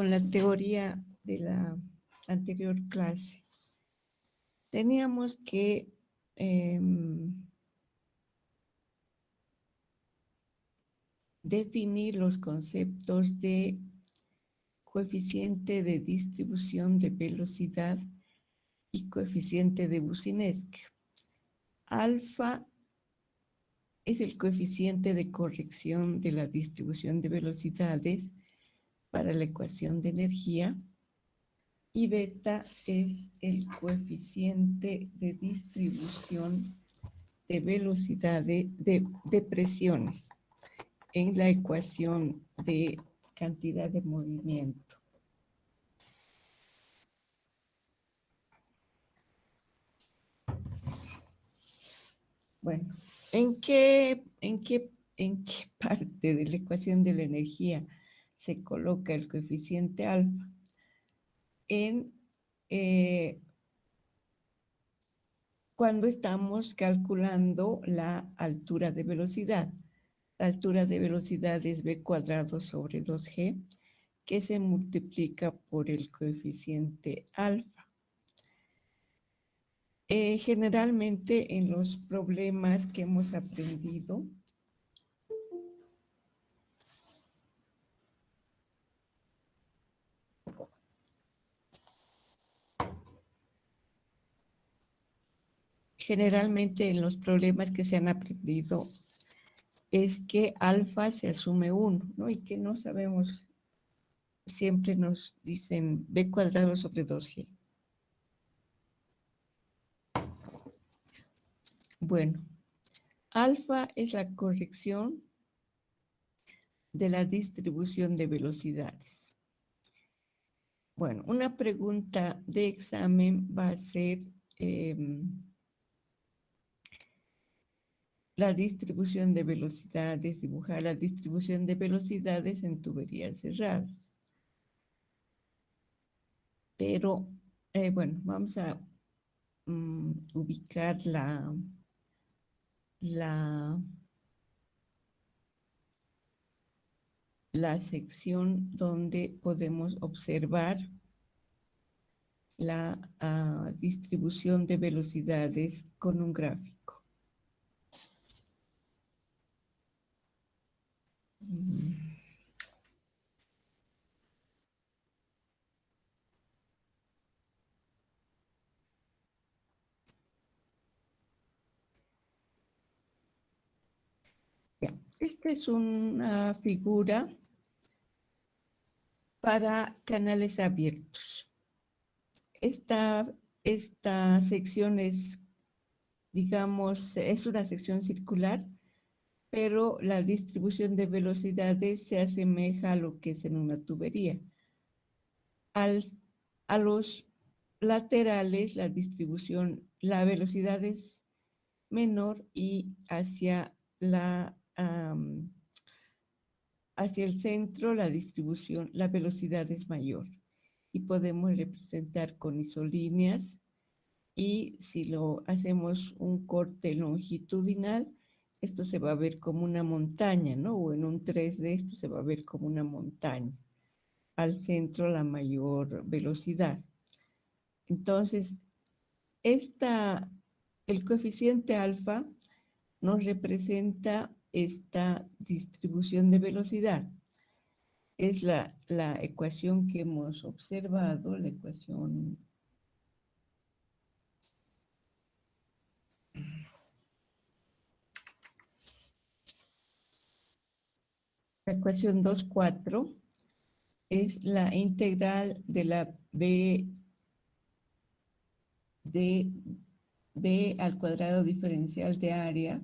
con la teoría de la anterior clase. Teníamos que definir los conceptos de coeficiente de distribución de velocidad y coeficiente de Boussinesq. Alfa es el coeficiente de corrección de la distribución de velocidades para la ecuación de energía y beta es el coeficiente de distribución de velocidades de presiones en la ecuación de cantidad de movimiento. Bueno, ¿en qué parte de la ecuación de la energía se coloca el coeficiente alfa? Cuando estamos calculando la altura de velocidad. La altura de velocidad es b cuadrado sobre 2g, que se multiplica por el coeficiente alfa. Generalmente en los problemas que hemos aprendido, se han aprendido es que alfa se asume 1, ¿no? Y que no sabemos, siempre nos dicen b cuadrado sobre 2g. Bueno, alfa es la corrección de la distribución de velocidades. Bueno, una pregunta de examen va a ser la distribución de velocidades, dibujar la distribución de velocidades en tuberías cerradas. Pero, bueno, vamos a ubicar la sección donde podemos observar la distribución de velocidades con un gráfico. Esta es una figura para canales abiertos. Esta sección es, digamos, es una sección circular, pero la distribución de velocidades se asemeja a lo que es en una tubería. A los laterales la velocidad es menor y hacia el centro la velocidad es mayor. Y podemos representar con isolíneas, y si lo hacemos un corte longitudinal, esto se va a ver como una montaña, ¿no? O en un 3D esto se va a ver como una montaña. Al centro la mayor velocidad. Entonces, el coeficiente alfa nos representa esta distribución de velocidad. Es la ecuación que hemos observado, la ecuación La ecuación 2,4 es la integral de la b al cuadrado diferencial de área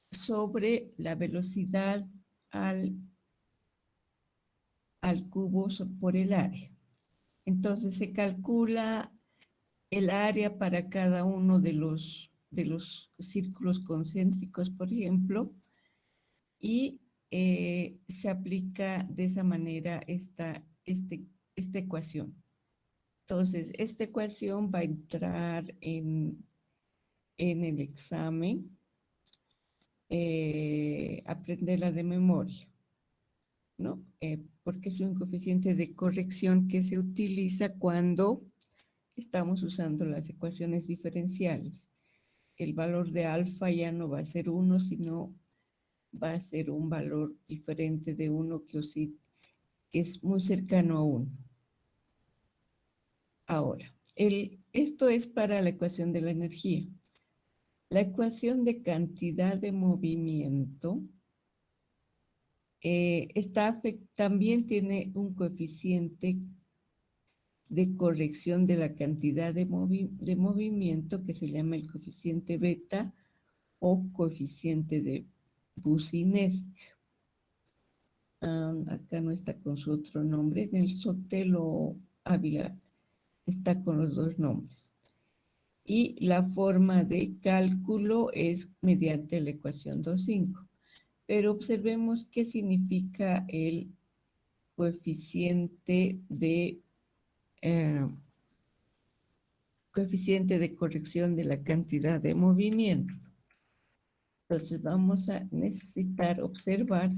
sobre la velocidad al cubo por el área. Entonces se calcula el área para cada uno de los círculos concéntricos, por ejemplo, y se aplica de esa manera esta ecuación. Entonces, esta ecuación va a entrar en el examen, aprenderla de memoria. ¿no? Porque es un coeficiente de corrección que se utiliza cuando estamos usando las ecuaciones diferenciales. El valor de alfa ya no va a ser 1, sino va a ser un valor diferente de 1 que es muy cercano a 1. Ahora, esto es para la ecuación de la energía. La ecuación de cantidad de movimiento también tiene un coeficiente de corrección de la cantidad de movimiento que se llama el coeficiente beta o coeficiente de Boussinesq. Acá no está con su otro nombre, en el Sotelo Ávila está con los dos nombres. Y la forma de cálculo es mediante la ecuación 2.5. Pero observemos qué significa el eh, coeficiente de corrección de la cantidad de movimiento. Entonces vamos a necesitar observar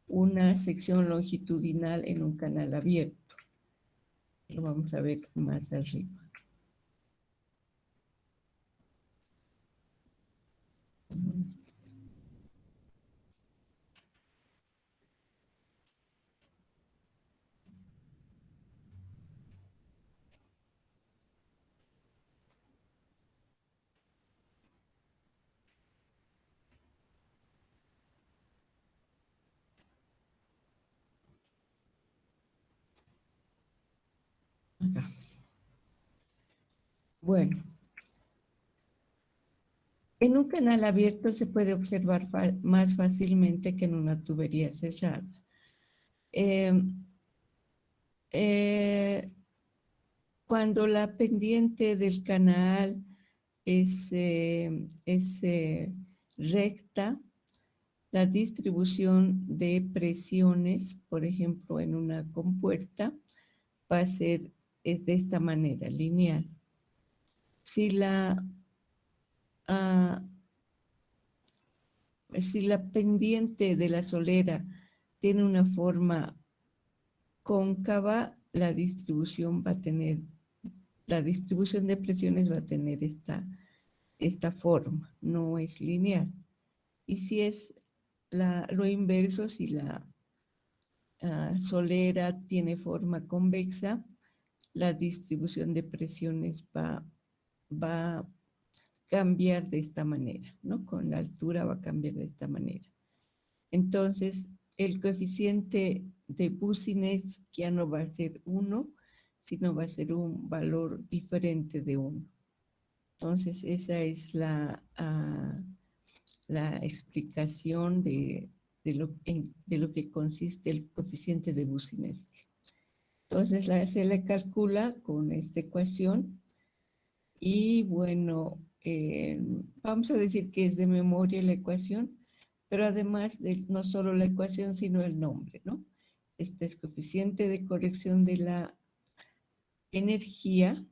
una sección longitudinal en un canal abierto. Lo vamos a ver más arriba. Acá. Bueno, en un canal abierto se puede observar más fácilmente que en una tubería cerrada. Eh, eh, Cuando la pendiente del canal es recta, la distribución de presiones, por ejemplo, en una compuerta, va a ser de esta manera, lineal. Si ah, si la pendiente de la solera tiene una forma cóncava, la distribución de presiones va a tener esta forma, no es lineal. Y si es lo inverso, si la solera tiene forma convexa, la distribución de presiones va a cambiar de esta manera, ¿no? Con la altura va a cambiar de esta manera. Entonces, el coeficiente de Boussinesq ya no va a ser 1, sino va a ser un valor diferente de 1. Entonces, esa es la explicación de lo que consiste el coeficiente de Boussinesq. Entonces, se le calcula con esta ecuación y bueno, vamos a decir que es de memoria la ecuación, pero además no solo la ecuación, sino el nombre, ¿no? Este es coeficiente de corrección de la energía,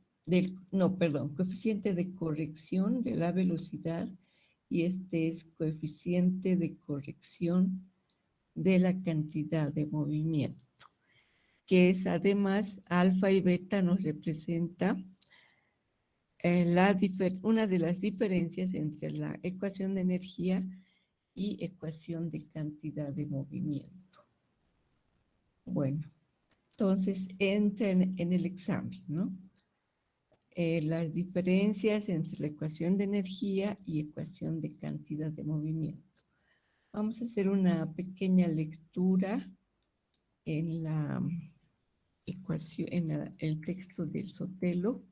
coeficiente de corrección de la velocidad, y este es coeficiente de corrección de la cantidad de movimiento, que es además alfa y beta nos representa una de las diferencias entre la ecuación de energía y ecuación de cantidad de movimiento. Bueno, entonces entran en el examen, ¿no? Las diferencias entre la ecuación de energía y ecuación de cantidad de movimiento. Vamos a hacer una pequeña lectura en la ecuación, en el texto del Sotelo.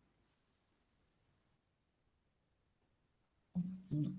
No.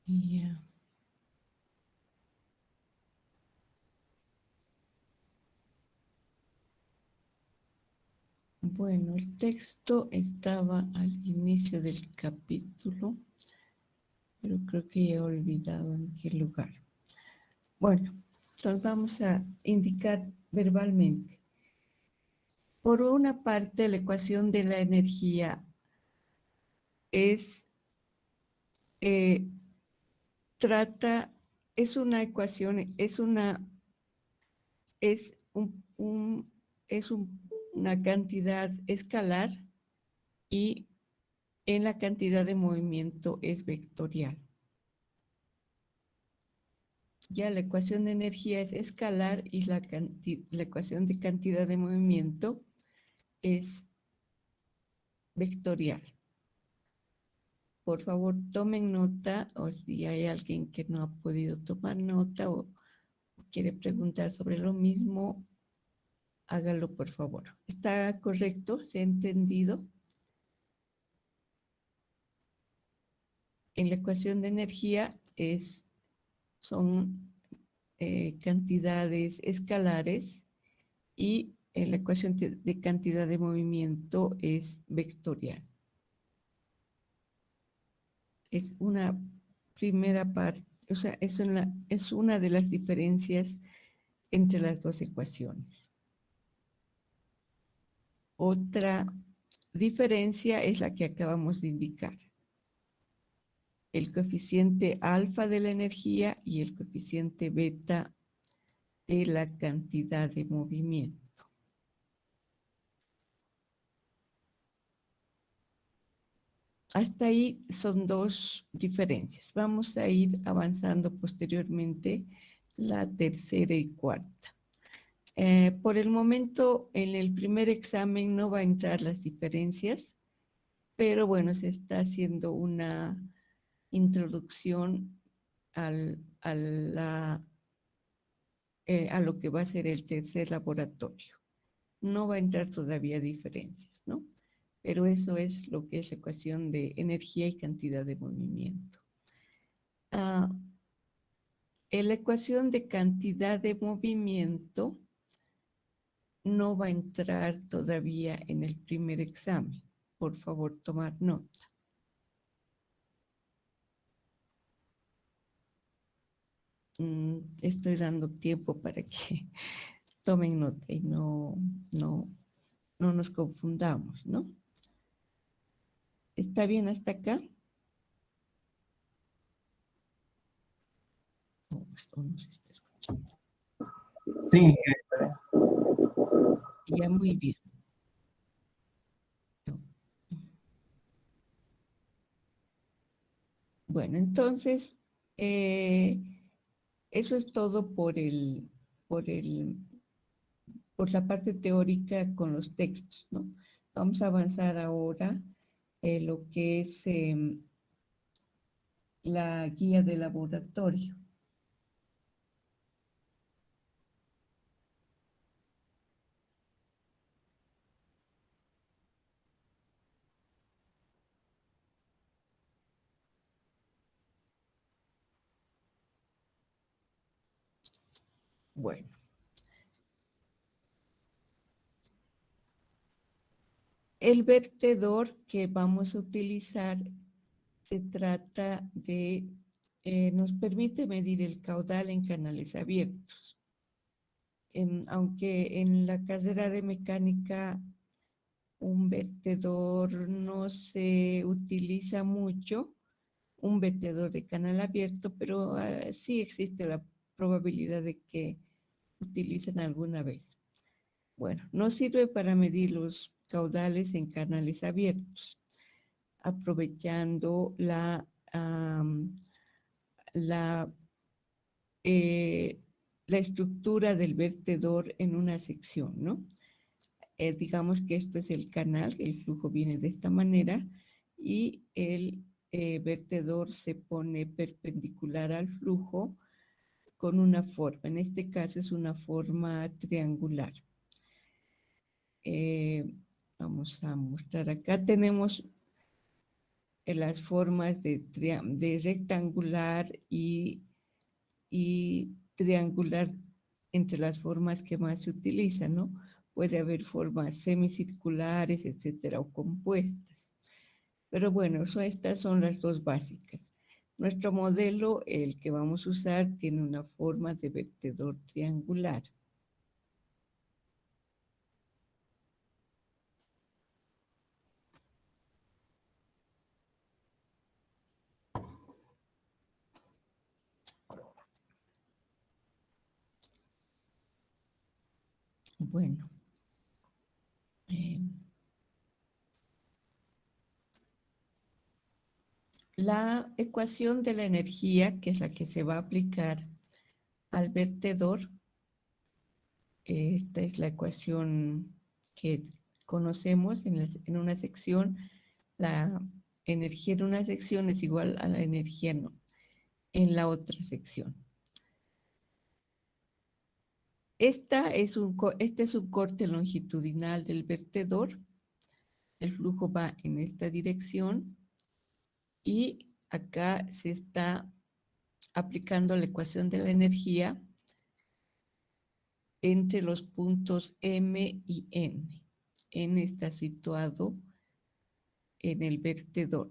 Ya. Bueno, el texto estaba al inicio del capítulo, pero creo que he olvidado en qué lugar. Bueno, entonces vamos a indicar verbalmente. Por una parte, la ecuación de la energía es, trata, es una ecuación, es una cantidad escalar y en la cantidad de movimiento es vectorial. Ya la ecuación de energía es escalar y la ecuación de cantidad de movimiento es vectorial. Por favor, tomen nota, o si hay alguien que no ha podido tomar nota o quiere preguntar sobre lo mismo, hágalo por favor. ¿Está correcto? ¿Se ha entendido? En la ecuación de energía son cantidades escalares y en la ecuación de cantidad de movimiento es vectorial. Es una primera parte, o sea, es una de las diferencias entre las dos ecuaciones. Otra diferencia es la que acabamos de indicar. El coeficiente alfa de la energía y el coeficiente beta de la cantidad de movimiento. Hasta ahí son dos diferencias. Vamos a ir avanzando posteriormente la tercera y cuarta. Por el momento, en el primer examen no va a entrar las diferencias, pero bueno, se está haciendo una introducción a lo que va a ser el tercer laboratorio. No va a entrar todavía diferencias, ¿no? Pero eso es lo que es la ecuación de energía y cantidad de movimiento. En la ecuación de cantidad de movimiento no va a entrar todavía en el primer examen. Por favor, tomar nota. Estoy dando tiempo para que tomen nota y no nos confundamos, ¿no? ¿Está bien hasta acá? Esto no se está escuchando. Sí. Ya, muy bien. Bueno, entonces, eso es todo por la parte teórica con los textos, ¿no? Vamos a avanzar ahora lo que es la guía de laboratorio. Bueno. El vertedor que vamos a utilizar se trata de, nos permite medir el caudal en canales abiertos. Aunque en la carrera de mecánica un vertedor no se utiliza mucho, un vertedor de canal abierto, pero sí existe la probabilidad de que utilicen alguna vez. Bueno, nos sirve para medir los caudales en canales abiertos, aprovechando la, eh, la estructura del vertedor en una sección, ¿no? Digamos que esto es el canal, el flujo viene de esta manera y el vertedor se pone perpendicular al flujo con una forma. En este caso es una forma triangular. Vamos a mostrar acá. Tenemos las formas de rectangular y triangular entre las formas que más se utilizan, ¿no? Puede haber formas semicirculares, etcétera, o compuestas. Pero bueno, estas son las dos básicas. Nuestro modelo, el que vamos a usar, tiene una forma de vertedor triangular. Bueno, eh, la ecuación de la energía, que es la que se va a aplicar al vertedor, esta es la ecuación que conocemos en una sección. La energía en una sección es igual a la energía en la otra sección. Este es un corte longitudinal del vertedor. El flujo va en esta dirección y acá se está aplicando la ecuación de la energía entre los puntos M y N. N está situado en el vertedor.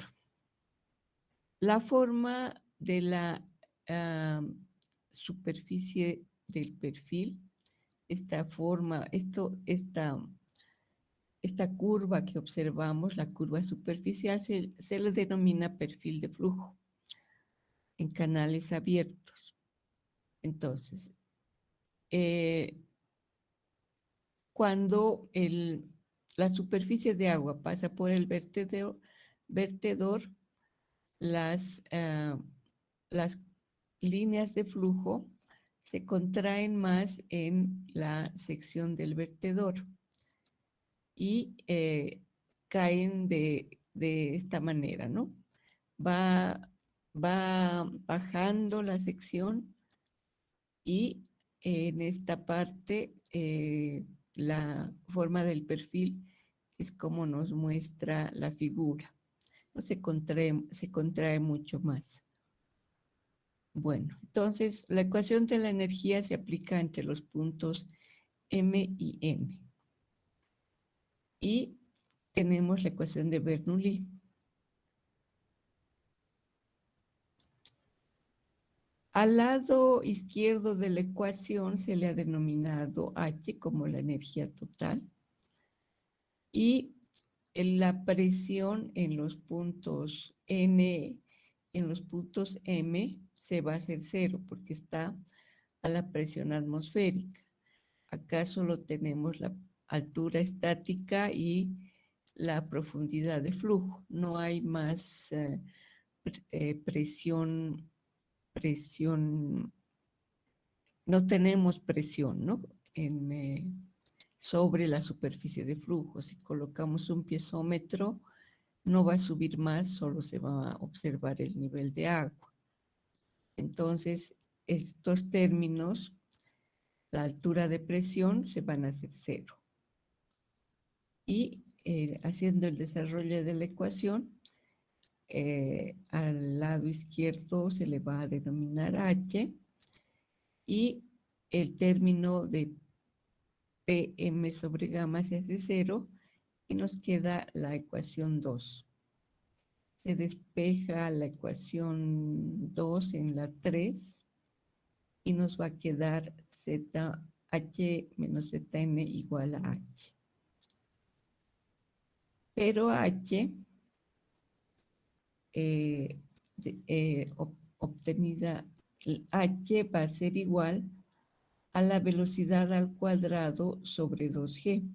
La forma de la superficie del perfil, esta curva que observamos, la curva superficial, se le denomina perfil de flujo en canales abiertos. Entonces, cuando la superficie de agua pasa por el vertedor, las líneas de flujo se contraen más en la sección del vertedor y caen de esta manera, ¿no? Va, va bajando la sección y en esta parte la forma del perfil es como nos muestra la figura. No se contrae mucho más. Bueno, entonces la ecuación de la energía se aplica entre los puntos M y N. Y tenemos la ecuación de Bernoulli. Al lado izquierdo de la ecuación se le ha denominado H como la energía total y la presión en los puntos N, en los puntos M, se va a hacer cero porque está a la presión atmosférica. Acá solo tenemos la altura estática y la profundidad de flujo. No hay más presión, no tenemos presión, ¿no? Sobre la superficie de flujo. Si colocamos un piezómetro, no va a subir más, solo se va a observar el nivel de agua. Entonces, estos términos, la altura de presión, se van a hacer cero. Y haciendo el desarrollo de la ecuación, al lado izquierdo se le va a denominar H y el término de PM sobre gamma se hace cero y nos queda la ecuación 2. Se despeja la ecuación 2 en la 3 y nos va a quedar ZH menos ZN igual a H. Pero H obtenida, H va a ser igual a la velocidad al cuadrado sobre 2G,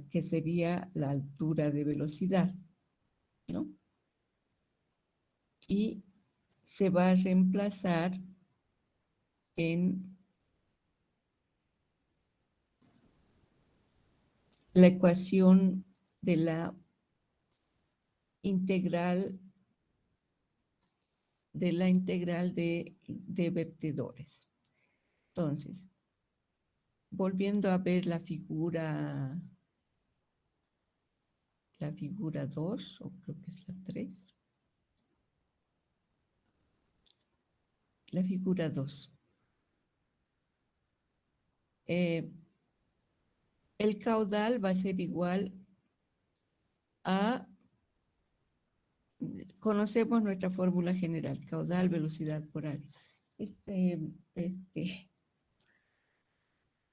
que sería la altura de velocidad, ¿no? Y se va a reemplazar en la ecuación de la integral de vertedores. Entonces, volviendo a ver la figura la figura 2, o creo que es la 3. La figura 2. El caudal va a ser igual a, conocemos nuestra fórmula general, caudal, velocidad por área. Este, este,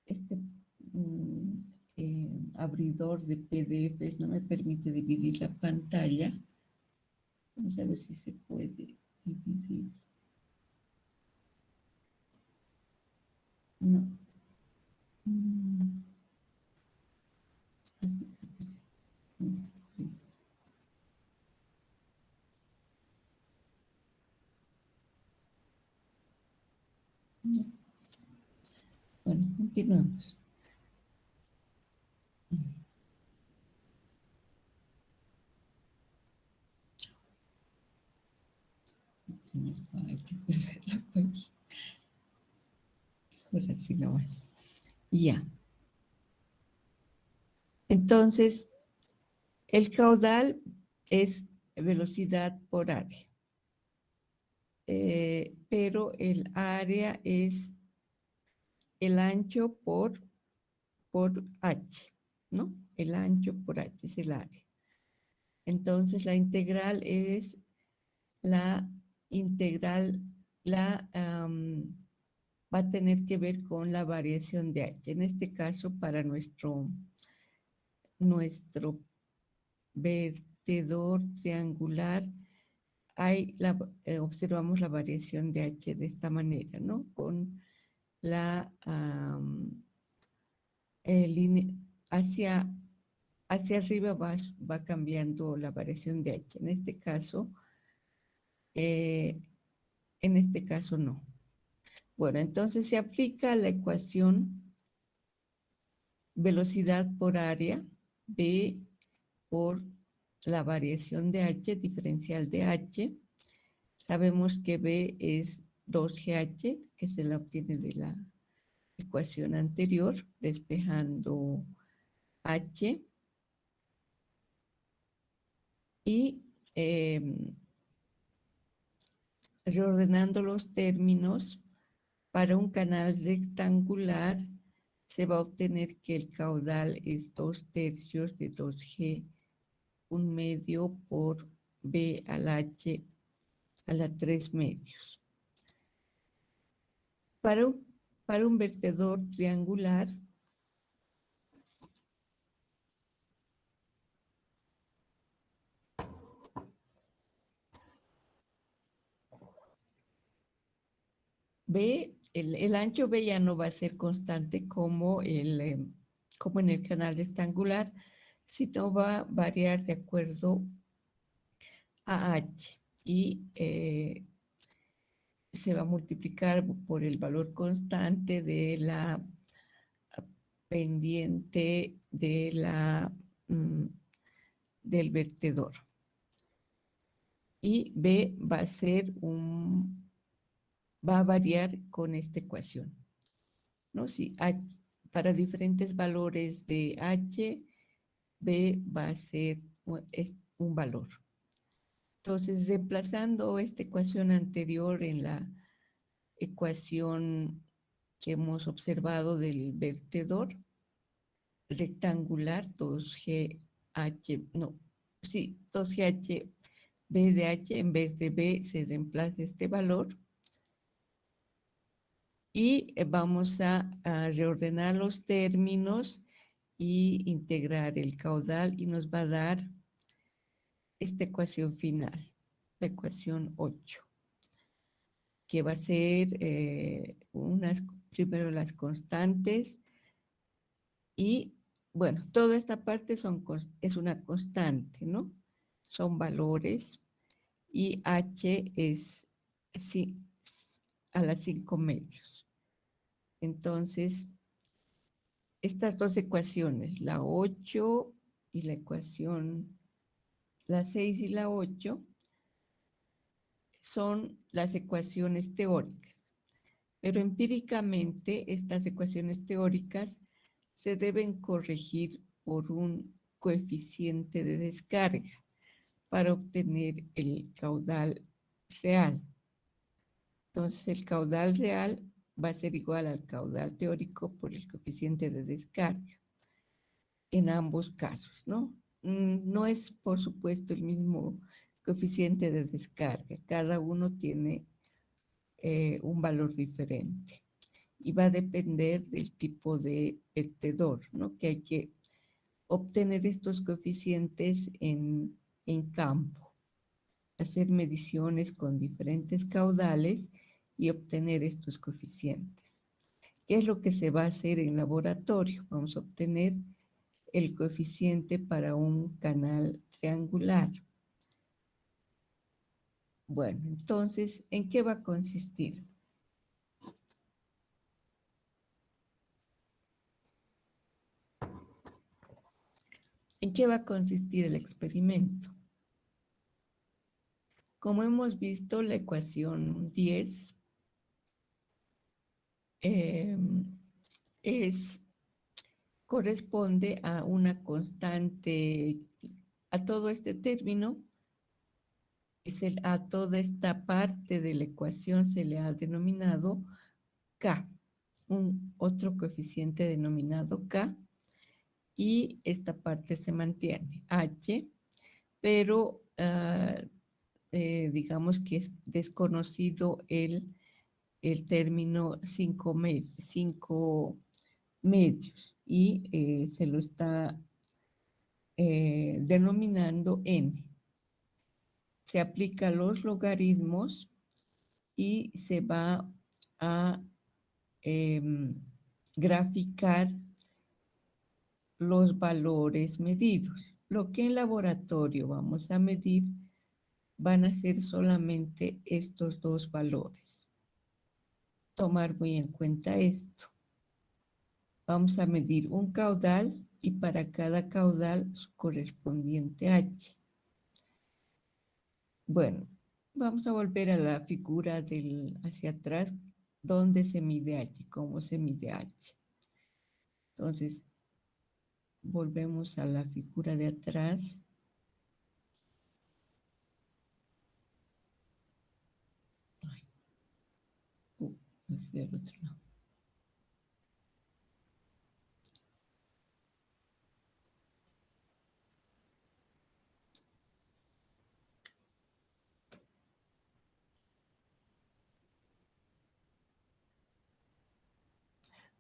este mm, abridor de PDFs no me permite dividir la pantalla. Vamos a ver si se puede dividir. No. Así creo que sí. No. Bueno, continuamos. Hay que perder la página. Ahora sí nomás. Ya. Entonces, el caudal es velocidad por área. Pero el área es el ancho por h, ¿no? El ancho por h es el área. Entonces, la integral es la integral, va a tener que ver con la variación de h. En este caso, para nuestro vertedor triangular, observamos la variación de h de esta manera, ¿no? Con la línea hacia, hacia arriba va cambiando la variación de h. Eh, en este caso no. Bueno, entonces se aplica la ecuación velocidad por área, B por la variación de h, diferencial de h. Sabemos que B es 2GH, que se la obtiene de la ecuación anterior, despejando h. Y reordenando los términos, para un canal rectangular se va a obtener que el caudal es 2/3 de 2G, 1/2 por B al H a la 3/2. Para para un vertedor triangular, B, el ancho B ya no va a ser constante como en el canal rectangular, sino va a variar de acuerdo a H. Y se va a multiplicar por el valor constante de la pendiente del vertedor. Y B va a variar con esta ecuación, ¿no? Si para diferentes valores de H, B va a ser un valor. Entonces, reemplazando esta ecuación anterior en la ecuación que hemos observado del vertedor rectangular, 2GH, no, sí, 2GH, B de H, en vez de B se reemplaza este valor. Y vamos a reordenar los términos y integrar el caudal, y nos va a dar esta ecuación final, la ecuación 8, que va a ser primero las constantes. Y bueno, toda esta parte es una constante, ¿no? Son valores, y h es sí, a las 5/2. Entonces, estas dos ecuaciones, la 8 y la 6 y la 8, son las ecuaciones teóricas. Pero empíricamente estas ecuaciones teóricas se deben corregir por un coeficiente de descarga para obtener el caudal real. Entonces, el caudal real va a ser igual al caudal teórico por el coeficiente de descarga en ambos casos, ¿no? No es, por supuesto, el mismo coeficiente de descarga. Cada uno tiene un valor diferente y va a depender del tipo de vertedor, ¿no? Que hay que obtener estos coeficientes en campo, hacer mediciones con diferentes caudales y obtener estos coeficientes. ¿Qué es lo que se va a hacer en laboratorio? Vamos a obtener el coeficiente para un canal triangular. Bueno, entonces, ¿en qué va a consistir? ¿En qué va a consistir el experimento? Como hemos visto, la ecuación 10 eh, es, corresponde a una constante, a todo este término, a toda esta parte de la ecuación se le ha denominado K, un otro coeficiente denominado K, y esta parte se mantiene, H, pero digamos que es desconocido el término 5 medios y se lo está denominando n. Se aplica los logaritmos y se va a graficar los valores medidos. Lo que en laboratorio vamos a medir van a ser solamente estos dos valores. Tomar muy en cuenta esto. Vamos a medir un caudal y para cada caudal su correspondiente H. Bueno, vamos a volver a la figura hacia atrás, donde se mide H, cómo se mide H. Entonces, volvemos a la figura de atrás. Ay, me fui al otro lado.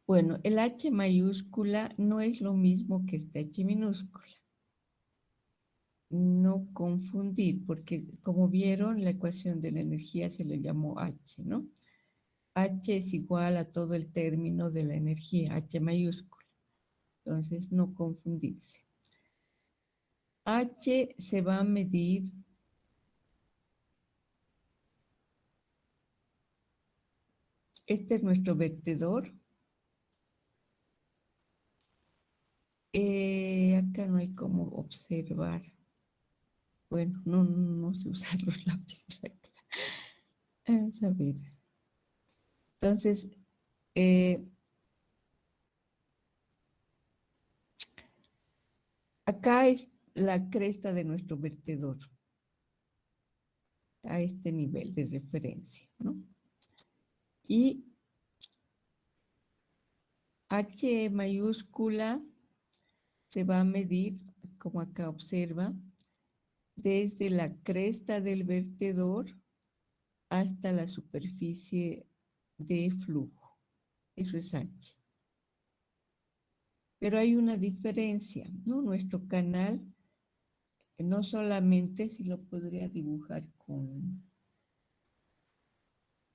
Bueno, el H mayúscula no es lo mismo que este H minúscula. No confundir, porque como vieron, la ecuación de la energía se le llamó H, ¿no? H es igual a todo el término de la energía, H mayúscula. Entonces, no confundirse. H se va a medir este es nuestro vertedor. Acá no hay como observar. Bueno, no sé usar los lápices acá. Vamos a ver. Entonces, eh, acá es la cresta de nuestro vertedor, a este nivel de referencia, ¿no? Y H mayúscula se va a medir, como acá observa, desde la cresta del vertedor hasta la superficie de flujo. Eso es H. Pero hay una diferencia, ¿no? Nuestro canal, no solamente si lo podría dibujar con...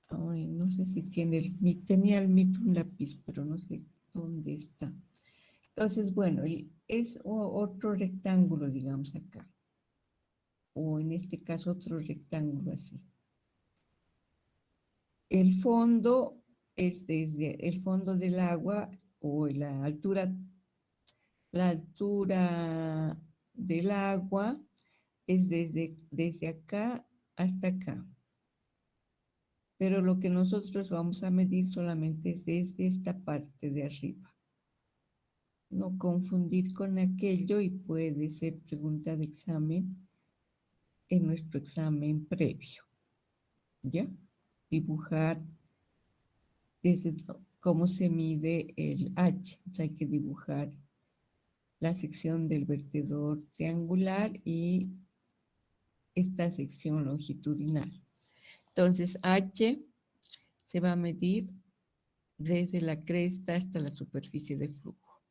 Ay, no sé si tiene tenía el MIT un lápiz, pero no sé dónde está. Entonces, bueno, es otro rectángulo, digamos acá. O en este caso otro rectángulo así. El fondo es desde el fondo del agua o la altura del agua es desde acá hasta acá. Pero lo que nosotros vamos a medir solamente es desde esta parte de arriba. no confundir con aquello y puede ser pregunta de examen en nuestro examen previo, ¿ya? Dibujar desde cómo se mide el H. O sea, hay que dibujar la sección del vertedor triangular y esta sección longitudinal. Entonces, H se va a medir desde la cresta hasta la superficie de flujo.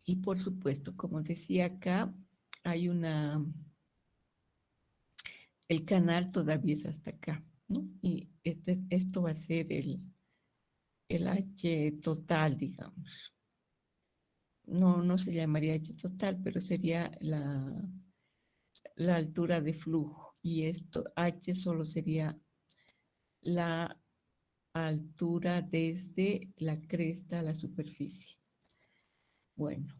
Y por supuesto, como decía acá, hay el canal todavía es hasta acá, ¿no? Y esto va a ser el H total, digamos. No se llamaría H total, pero sería la altura de flujo. Y esto, H solo sería la altura desde la cresta a la superficie. Bueno,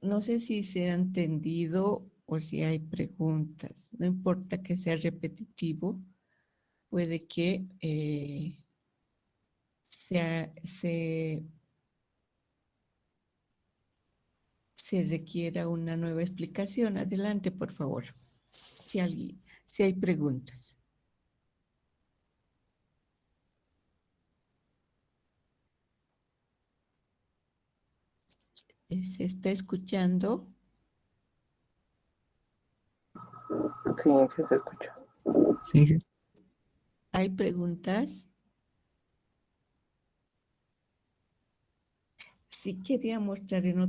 no sé si se ha entendido o si hay preguntas. No importa que sea repetitivo, puede que se requiera una nueva explicación. Adelante, por favor, si hay preguntas. ¿Se está escuchando? Sí, sí se escucha. Sí, ¿Hay preguntas? Sí quería mostrar en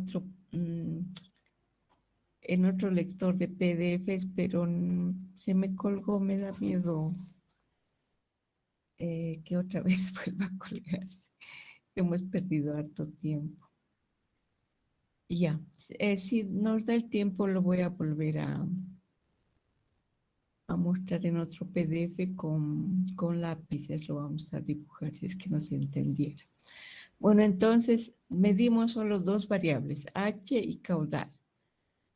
otro lector de PDFs, pero se me colgó, me da miedo que otra vez vuelva a colgarse. Hemos perdido harto tiempo. Ya, si nos da el tiempo lo voy a volver a mostrar en otro PDF con lápices, lo vamos a dibujar si es que no se entendiera. Bueno, entonces medimos solo dos variables, H y caudal.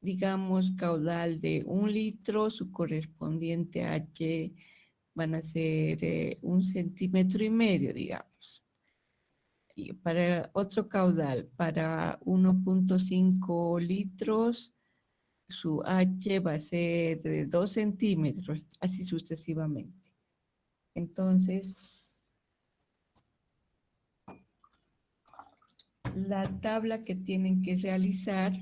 Digamos, caudal de 1 litro, su correspondiente H van a ser 1,5 cm, digamos. Y para otro caudal, para 1,5 litros, su H va a ser de 2 centímetros, así sucesivamente. Entonces, la tabla que tienen que realizar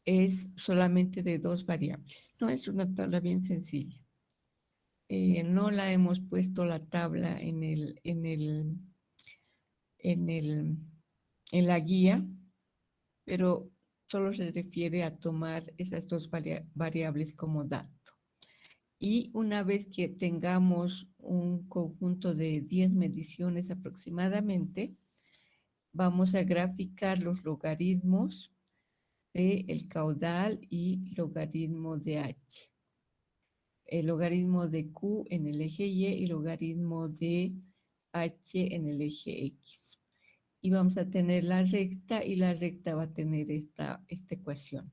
es solamente de dos variables. No es una tabla bien sencilla. No la hemos puesto la tabla en la guía, pero solo se refiere a tomar esas dos variables como dato. Y una vez que tengamos un conjunto de 10 mediciones aproximadamente, vamos a graficar los logaritmos del caudal y logaritmo de H. El logaritmo de Q en el eje Y logaritmo de H en el eje X. Y vamos a tener la recta y la recta va a tener esta ecuación.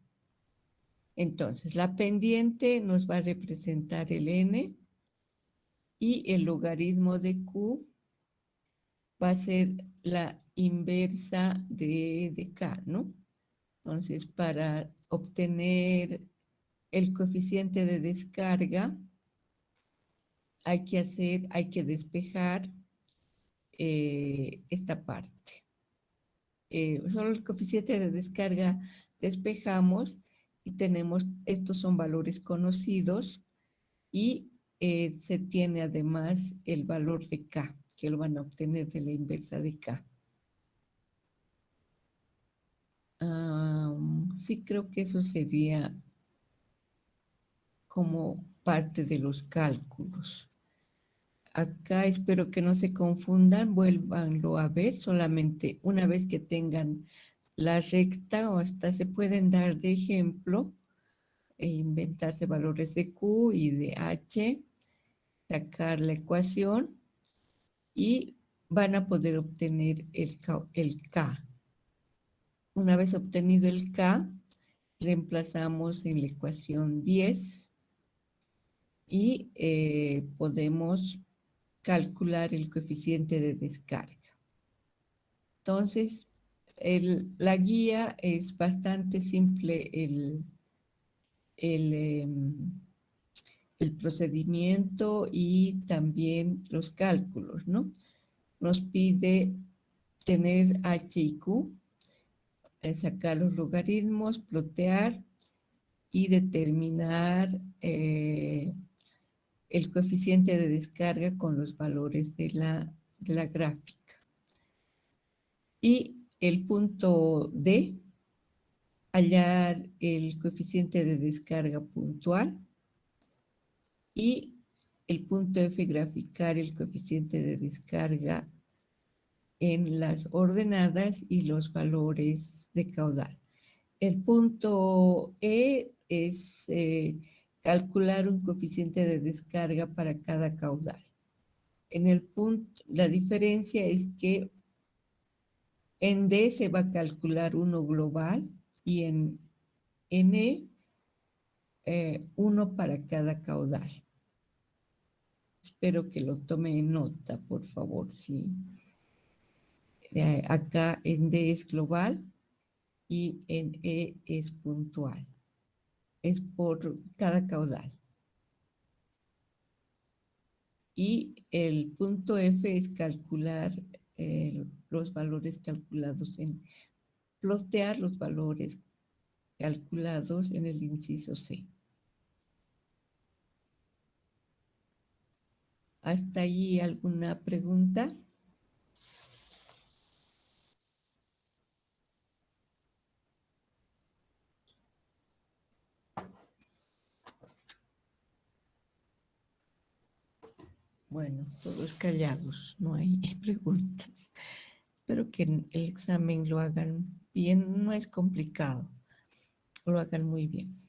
Entonces, la pendiente nos va a representar el n y el logaritmo de Q va a ser la inversa de K, ¿no? Entonces, para obtener el coeficiente de descarga, hay que despejar esta parte. Solo el coeficiente de descarga despejamos y estos son valores conocidos y se tiene además el valor de K, que lo van a obtener de la inversa de K. Sí, creo que eso sería como parte de los cálculos. Acá espero que no se confundan, vuélvanlo a ver solamente una vez que tengan la recta o hasta se pueden dar de ejemplo e inventarse valores de Q y de H, sacar la ecuación y van a poder obtener el K. Una vez obtenido el K, reemplazamos en la ecuación 10 y podemos calcular el coeficiente de descarga. Entonces, la guía es bastante simple, el, el procedimiento y también los cálculos, ¿no? Nos pide tener H y Q, sacar los logaritmos, plotear y determinar el coeficiente de descarga con los valores de la gráfica. Y el punto D, hallar el coeficiente de descarga puntual y el punto F, graficar el coeficiente de descarga en las ordenadas y los valores de caudal. El punto E es calcular un coeficiente de descarga para cada caudal. En el punto, la diferencia es que en D se va a calcular uno global y en E uno para cada caudal. Espero que lo tome en nota, por favor. Sí. Acá en D es global y en E es puntual. Es por cada caudal. Y el punto F es calcular los valores calculados plotear los valores calculados en el inciso C. ¿Hasta allí alguna pregunta? Bueno, todos callados, no hay preguntas. Espero que el examen lo hagan bien, no es complicado, lo hagan muy bien.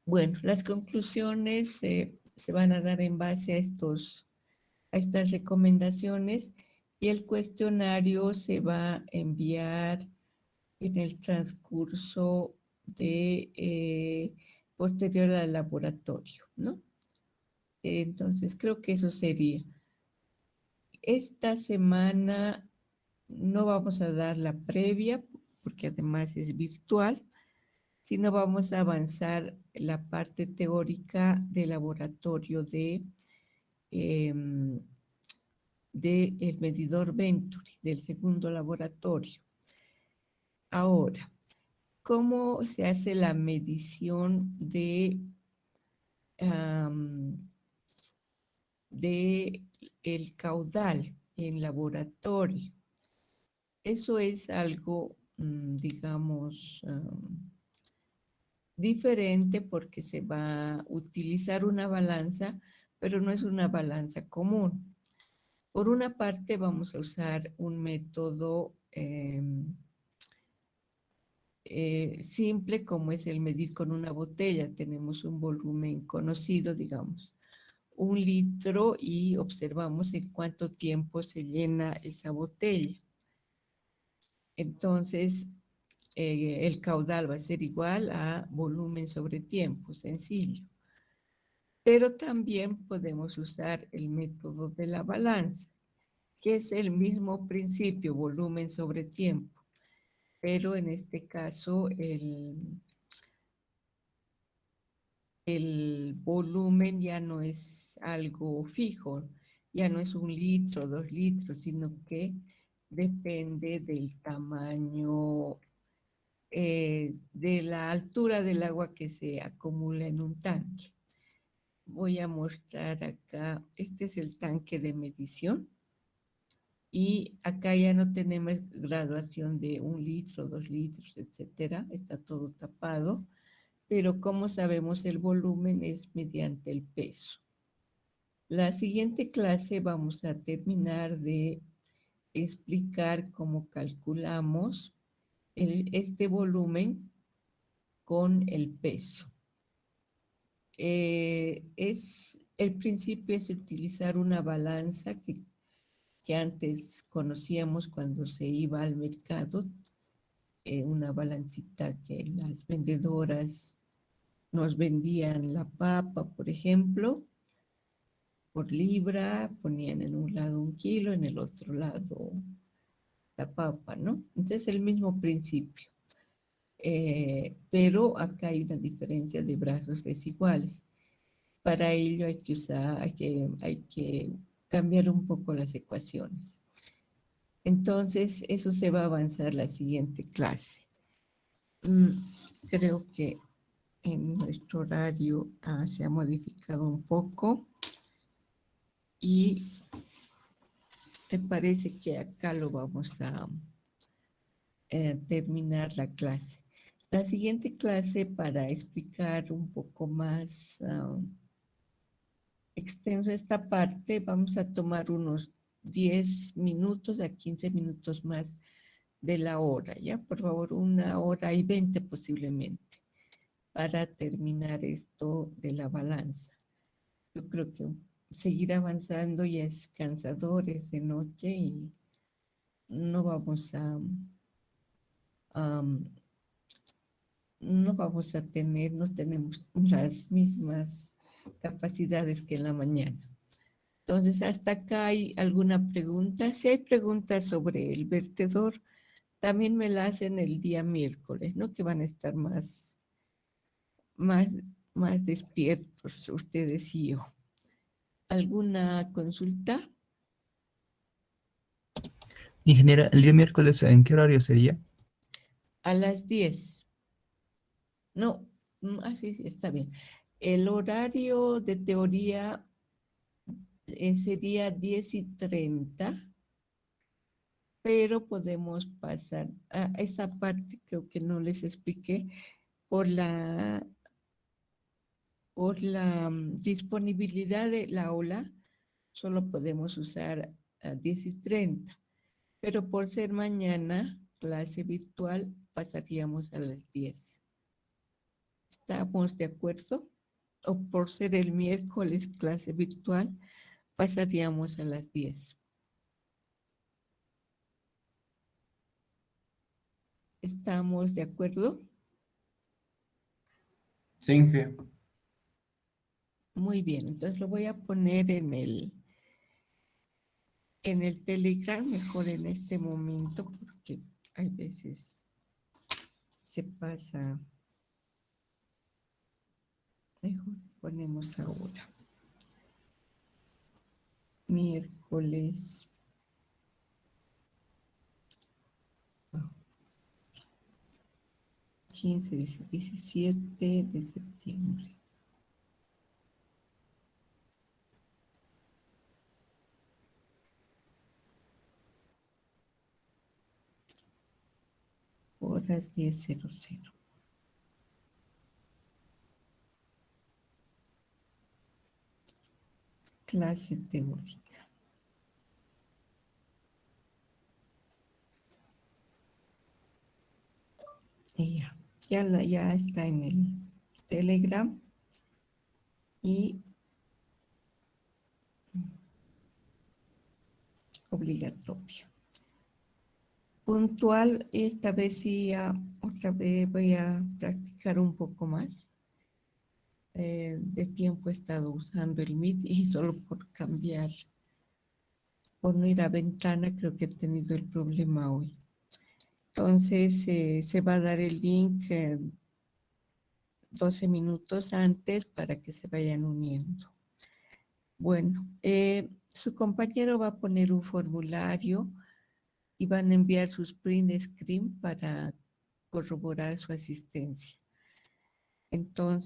Bueno, las conclusiones se van a dar en base a estas recomendaciones y el cuestionario se va a enviar en el transcurso de posterior al laboratorio, ¿no? Entonces, creo que eso sería. Esta semana no vamos a dar la previa, porque además es virtual, sino vamos a avanzar la parte teórica del laboratorio el medidor Venturi, del segundo laboratorio. Ahora, ¿cómo se hace la medición de el caudal en laboratorio? Eso es algo, digamos, diferente porque se va a utilizar una balanza, pero no es una balanza común. Por una parte vamos a usar un método simple como es el medir con una botella. Tenemos un volumen conocido, digamos, 1 litro y observamos en cuánto tiempo se llena esa botella. Entonces, el caudal va a ser igual a volumen sobre tiempo, sencillo. Pero también podemos usar el método de la balanza, que es el mismo principio, volumen sobre tiempo. Pero en este caso el volumen ya no es algo fijo, ya no es 1 litro, 2 litros, sino que depende del tamaño, de la altura del agua que se acumula en un tanque. Voy a mostrar acá, este es el tanque de medición. Y acá ya no tenemos graduación de 1 litro, 2 litros, etcétera. Está todo tapado. Pero como sabemos, el volumen es mediante el peso. La siguiente clase vamos a terminar de explicar cómo calculamos este volumen con el peso. El principio es utilizar una balanza que antes conocíamos cuando se iba al mercado. una balancita que las vendedoras nos vendían la papa, por ejemplo, por libra, ponían en un lado 1 kilo, en el otro lado la papa, ¿no? Entonces el mismo principio. Pero acá hay una diferencia de brazos desiguales. Para ello hay que cambiar un poco las ecuaciones. Entonces, eso se va a avanzar la siguiente clase. Creo que en nuestro horario se ha modificado un poco y me parece que acá lo vamos a terminar la clase. La siguiente clase, para explicar un poco más extenso esta parte, vamos a tomar unos 10 minutos a 15 minutos más de la hora, ¿ya? Por favor, 1 hora y 20 posiblemente, para terminar esto de la balanza. Yo creo que seguir avanzando ya es cansador, es de noche y no vamos a no tenemos las mismas capacidades que en la mañana. Entonces, hasta acá hay alguna pregunta. Si hay preguntas sobre el vertedor, también me la hacen el día miércoles, ¿no? Que van a estar más, más despiertos ustedes y yo. ¿Alguna consulta? Ingeniera, el día miércoles, ¿en qué horario sería? A las 10. No, así sí, está bien. El horario de teoría sería 10:30, pero podemos pasar a esa parte, creo que no les expliqué, por la disponibilidad de la aula, solo podemos usar a 10:30, pero por ser mañana clase virtual pasaríamos a las 10. ¿Estamos de acuerdo? O por ser el miércoles clase virtual, pasaríamos a las 10. ¿Estamos de acuerdo? Sí, Inge. Muy bien, entonces lo voy a poner en el Telegram, mejor en este momento, porque hay veces se pasa. Mejor ponemos ahora. Miércoles 15, 17 de septiembre. Horas 10:00. Clase teórica. Y ya está en el Telegram. Y obligatorio. Puntual, esta vez sí, otra vez voy a practicar un poco más. De tiempo he estado usando el Meet y solo por cambiar, por no ir a ventana, creo que he tenido el problema hoy. Entonces, se va a dar el link 12 minutos antes para que se vayan uniendo. Bueno, su compañero va a poner un formulario y van a enviar sus print screen para corroborar su asistencia. Entonces,